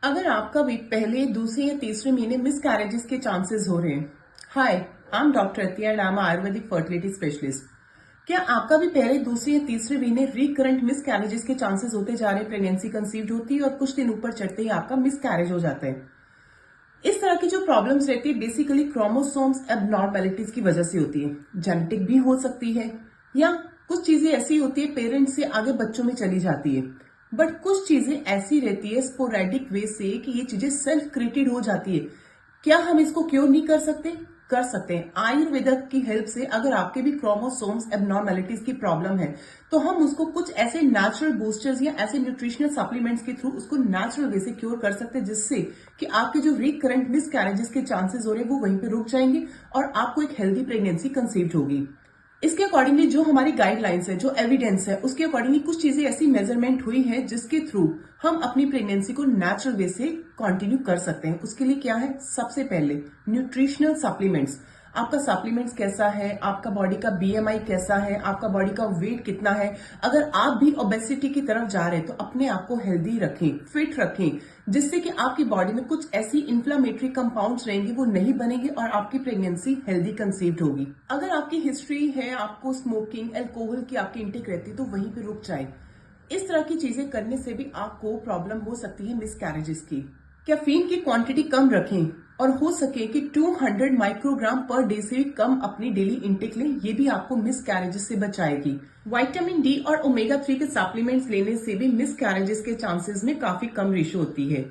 अगर आपका भी पहले, दूसरे या तीसरे महीने मिसकैरेजेस के चांसेस हो रहे हैं। Hi, I am doctor Atiya and I am ayurvedic fertility specialist. क्या आपका भी पहले, दूसरे या तीसरे महीने रिकरेंट मिसकैरेजेस के चांसेस होते जा रहे हैं? प्रेगनेंसी कंसीव्ड होती है और कुछ दिन ऊपर चढ़ते ही आपका मिसकैरेज हो जाता है। इस तरह की जो प्रॉब्लम्स रहती है बेसिकली क्रोमोसोम्स एबनॉर्मेलिटीज की वजह से होती है। जेनेटिक भी हो सकती है या कुछ चीजें ऐसी होती है पेरेंट्स से आगे बच्चों में चली जाती है। बट कुछ चीजें ऐसी रहती है स्पोरेडिक वे से कि ये चीजें सेल्फ क्रिएटेड हो जाती है। क्या हम इसको क्योर नहीं कर सकते? कर सकते हैं। आयुर्वेदा की हेल्प से अगर आपके भी क्रोमोसोम्स एबनॉर्मेलिटीज की प्रॉब्लम है तो हम उसको कुछ ऐसे नेचुरल बूस्टर्स या ऐसे न्यूट्रिशनल सप्लीमेंट्स के थ्रू उसको नेचुरल वे से क्योर कर सकते हैं, जिससे कि आपके जो रिकरेंट मिसकैरेजेस के चांसेस हो रहे हैं वो वहीं पे रुक जाएंगे और आपको एक हेल्दी प्रेगनेंसी कंसीव्ड होगी। इसके अकॉर्डिंगली जो हमारी गाइडलाइंस है, जो एविडेंस है, उसके अकॉर्डिंगली कुछ चीजें ऐसी मेजरमेंट हुई है जिसके थ्रू हम अपनी प्रेगनेंसी को नेचुरल वे से कंटिन्यू कर सकते हैं। उसके लिए क्या है? सबसे पहले न्यूट्रिशनल सप्लीमेंट्स। आपका सप्लीमेंट्स कैसा है, आपका बॉडी का बीएमआई कैसा है, आपका बॉडी का वेट कितना है। अगर आप भी ओबेसिटी की तरफ जा रहे हैं तो अपने आप को हेल्दी रखें, फिट रखें, जिससे कि आपकी बॉडी में कुछ ऐसी इंफ्लामेटरी कंपाउंड्स रहेंगे वो नहीं बनेंगे और आपकी प्रेगनेंसी हेल्दी कंसीव्ड होगी। अगर आपकी हिस्ट्री है, आपको स्मोकिंग, अल्कोहल की आपकी इंटेक रहती है तो वहीं पे रुक जाए। इस तरह की चीजें करने से भी आपको प्रॉब्लम हो सकती है मिसकैरेजेस की। कैफीन की क्वांटिटी कम रखें और हो सके कि 200 माइक्रोग्राम पर डे से कम अपनी डेली इंटेक लें, ये भी आपको मिसकैरेजेस से बचाएगी। विटामिन डी और ओमेगा 3 के सप्लीमेंट्स लेने से भी मिसकैरेजेस के चांसेस में काफी कम रेशो होती है।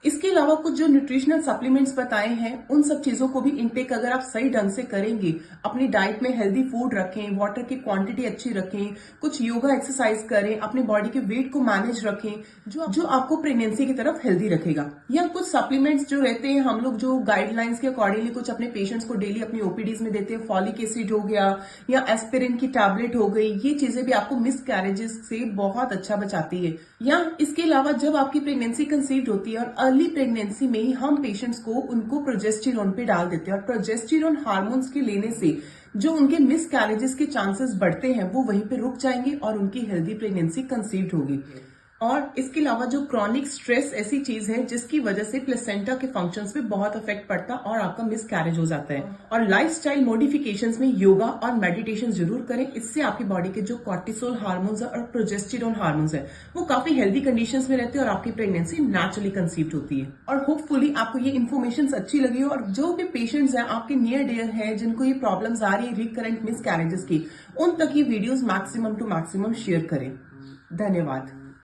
इसके अलावा कुछ जो न्यूट्रिशनल सप्लीमेंट्स बताए हैं उन सब चीजों को भी इंटेक अगर आप सही ढंग से करेंगे, अपनी डाइट में हेल्दी फूड रखें, वाटर की क्वांटिटी अच्छी रखें, कुछ योगा एक्सरसाइज करें, अपने बॉडी के वेट को मैनेज रखें, जो आपको प्रेगनेंसी की तरफ हेल्दी रखेगा। या कुछ सप्लीमेंट्स जो रहते हैं हम लोग जो गाइडलाइंस के अकॉर्डिंगली कुछ अपने पेशेंट्स को डेली अपनी ओपीडीज में देते हैं, फॉलिक एसिड हो गया या एस्पिरिन की टैबलेट हो गई, ये चीजें भी आपको मिसकैरेजेस से बहुत अच्छा बचाती है। या इसके अलावा जब आपकी प्रेगनेंसी कंसीव्ड होती है और अर्ली प्रेगनेंसी में ही हम पेशेंट्स को उनको प्रोजेस्टेरोन पे डाल देते हैं और प्रोजेस्टेरोन हार्मोन्स के लेने से जो उनके मिसकैरेजेस के चांसेस बढ़ते हैं वो वहीं पे रुक जाएंगे और उनकी हेल्दी प्रेगनेंसी कंसीव्ड होगी। और इसके अलावा जो क्रॉनिक स्ट्रेस ऐसी चीज है जिसकी वजह से प्लेसेंटा के फंक्शंस पे बहुत इफेक्ट पड़ता और आपका मिसकैरेज हो जाता है। और लाइफस्टाइल मॉडिफिकेशंस में योगा और मेडिटेशन जरूर करें, इससे आपकी बॉडी के जो कॉर्टिसोल हार्मोन्स और प्रोजेस्टेरोन हार्मोन्स है वो काफी हेल्दी कंडीशंस में रहते हैं और आपकी प्रेगनेंसी नेचुरली कंसीव्ड होती है। और होपफुली आपको ये इन्फॉर्मेशन अच्छी लगी हो और जो भी पेशेंट्स हैं आपके नियर डियर है जिनको ये प्रॉब्लम्स आ रही है रिकरेंट मिसकैरेजेस की, उन तक ये videos maximum to maximum share करें। धन्यवाद।